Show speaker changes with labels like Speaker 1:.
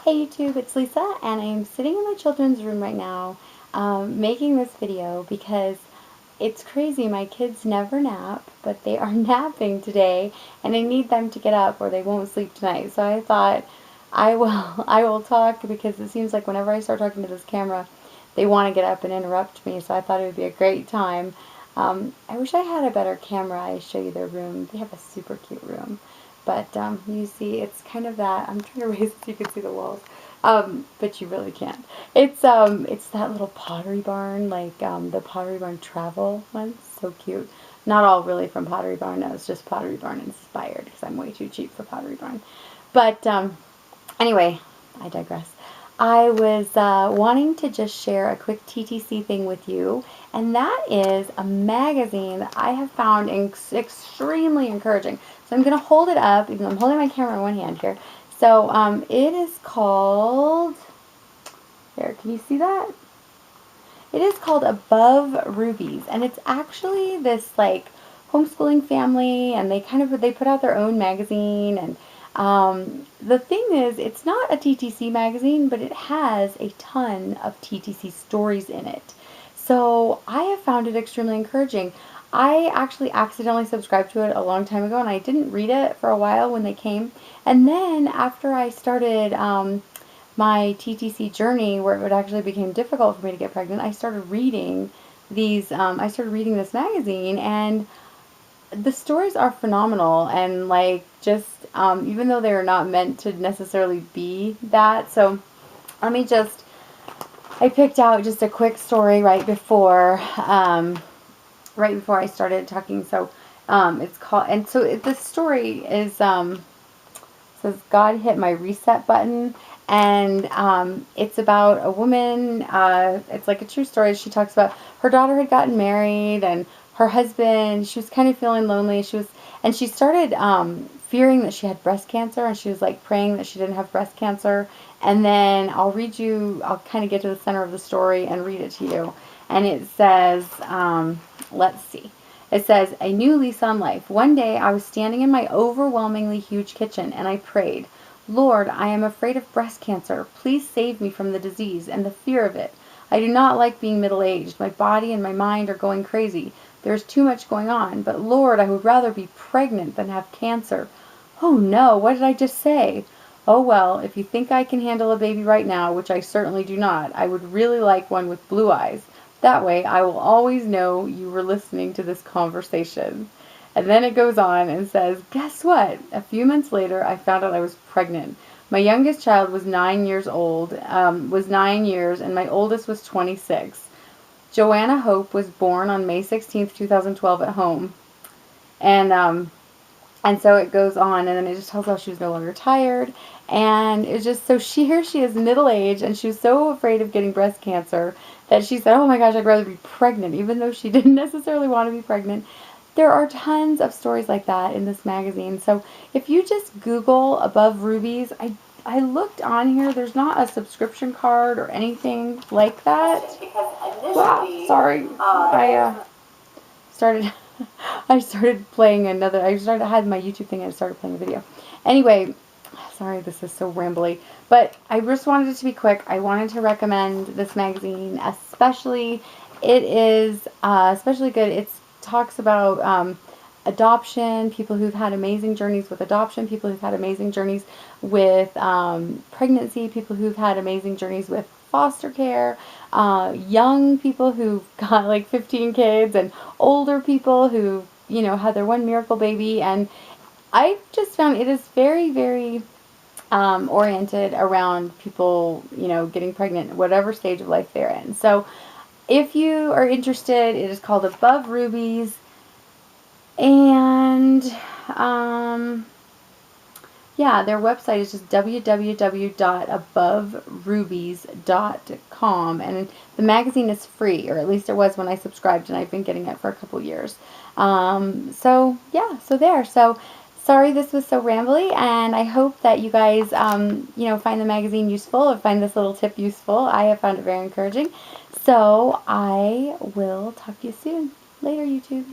Speaker 1: Hey YouTube, it's Lisa, and I'm sitting in my children's room right now making this video because it's crazy. My kids never nap, but they are napping today, and I need them to get up or they won't sleep tonight. So I thought I will talk because it seems like whenever I start talking to this camera, they want to get up and interrupt me. So I thought it would be a great time. I wish I had a better camera. I show you their room. They have a super cute room. But you see, it's kind of that. I'm trying to raise it so you can see the walls, but you really can't. It's that little Pottery Barn, like the Pottery Barn travel one. So cute. Not all really from Pottery Barn. No, it's just Pottery Barn inspired because I'm way too cheap for Pottery Barn. But anyway, I digress. I was wanting to just share a quick TTC thing with you, and that is a magazine that I have found extremely encouraging. So I'm going to hold it up, even though I'm holding my camera in one hand here. So it is called, there, can you see that? It is called Above Rubies, and it's actually this like homeschooling family, and they put out their own magazine. And the thing is, it's not a TTC magazine, but it has a ton of TTC stories in it. So I have found it extremely encouraging. I actually accidentally subscribed to it a long time ago, and I didn't read it for a while when they came. And then after I started my TTC journey, where it actually became difficult for me to get pregnant, I started reading this magazine, and the stories are phenomenal, and like just even though they are not meant to necessarily be that. So let me just, I picked out just a quick story right before I started talking. So it's called, and so the story is says God hit my reset button, and it's about a woman. It's like a true story. She talks about her daughter had gotten married, and her husband. She was kind of feeling lonely. And she started fearing that she had breast cancer, and she was like praying that she didn't have breast cancer. And then I'll kind of get to the center of the story and read it to you. And it says, let's see. It says, a new lease on life. One day I was standing in my overwhelmingly huge kitchen, and I prayed, Lord, I am afraid of breast cancer. Please save me from the disease and the fear of it. I do not like being middle-aged. My body and my mind are going crazy. There is too much going on. But Lord, I would rather be pregnant than have cancer. Oh no, what did I just say? Oh well, if you think I can handle a baby right now, which I certainly do not, I would really like one with blue eyes. That way I will always know you were listening to this conversation. And then it goes on and says, guess what? A few months later, I found out I was pregnant. My youngest child was 9 years old, was 9 years, and my oldest was 26. Joanna Hope was born on May 16th, 2012 at home. And so it goes on, and then it just tells how she was no longer tired. And it's just, so here she is middle-aged, and she was so afraid of getting breast cancer that she said, oh my gosh, I'd rather be pregnant, even though she didn't necessarily want to be pregnant. There are tons of stories like that in this magazine. So if you just Google Above Rubies, I looked on here. There's not a subscription card or anything like that. Wow, sorry. I started I started playing I had my YouTube thing and I started playing a video. Anyway, sorry this is so rambly, but I just wanted it to be quick. I wanted to recommend this magazine, especially it is especially good. It talks about adoption, people who've had amazing journeys with adoption, people who've had amazing journeys with pregnancy, people who've had amazing journeys with foster care, young people who've got like 15 kids, and older people who, had their one miracle baby. And I just found it is very, very oriented around people, getting pregnant, whatever stage of life they're in. So if you are interested, it is called Above Rubies. And yeah, their website is just www.aboverubies.com, and the magazine is free, or at least it was when I subscribed, and I've been getting it for a couple years. So yeah, so there. So sorry this was so rambly, and I hope that you guys, find the magazine useful or find this little tip useful. I have found it very encouraging. So I will talk to you soon. Later, YouTube.